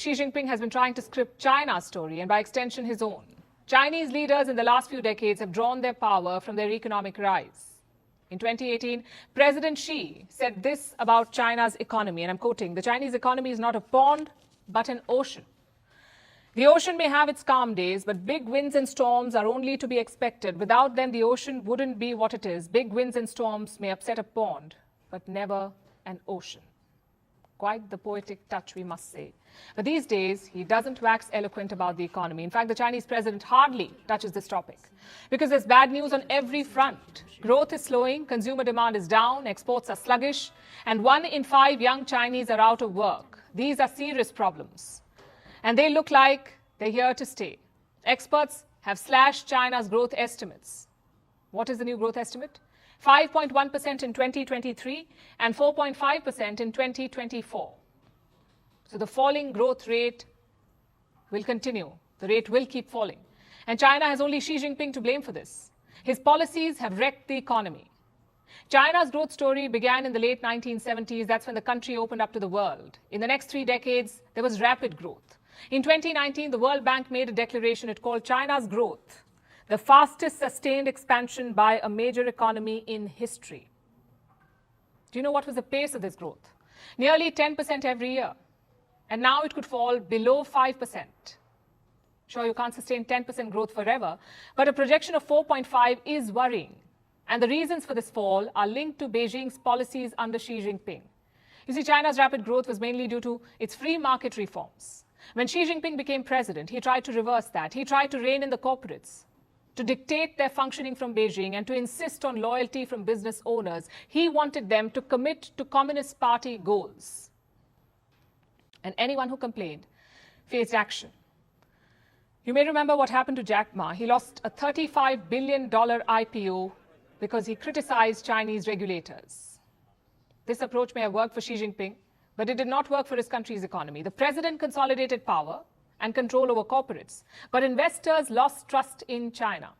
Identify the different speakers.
Speaker 1: Xi Jinping has been trying to script China's story and by extension his own. Chinese leaders in the last few decades have drawn their power from their economic rise. In 2018, President Xi said this about China's economy, and I'm quoting, "The Chinese economy is not a pond, but an ocean. The ocean may have its calm days, but big winds and storms are only to be expected. Without them, the ocean wouldn't be what it is. Big winds and storms may upset a pond, but never an ocean." Quite the poetic touch, we must say. But these days, he doesn't wax eloquent about the economy. In fact, the Chinese president hardly touches this topic because there's bad news on every front. Growth is slowing, consumer demand is down, exports are sluggish, and 1 in 5 young Chinese are out of work. These are serious problems, and they look like they're here to stay. Experts have slashed China's growth estimates. What is the new growth estimate? 5.1% in 2023 and 4.5% in 2024. So the falling growth rate will continue. The rate will keep falling. And China has only Xi Jinping to blame for this. His policies have wrecked the economy. China's growth story began in the late 1970s. That's when the country opened up to the world. In the next 3 decades, there was rapid growth. In 2019, the World Bank made a declaration it called China's growth the fastest sustained expansion by a major economy in history. Do you know what was the pace of this growth? Nearly 10% every year. And now it could fall below 5%. Sure, you can't sustain 10% growth forever, but a projection of 4.5 is worrying. And the reasons for this fall are linked to Beijing's policies under Xi Jinping. You see, China's rapid growth was mainly due to its free market reforms. When Xi Jinping became president, he tried to reverse that. He tried to rein in the corporates, to dictate their functioning from Beijing and to insist on loyalty from business owners. He wanted them to commit to Communist Party goals. And anyone who complained faced action. You may remember what happened to Jack Ma. He lost a $35 billion IPO because he criticized Chinese regulators. This approach may have worked for Xi Jinping, but it did not work for his country's economy. The president consolidated power and control over corporates, but investors lost trust in China.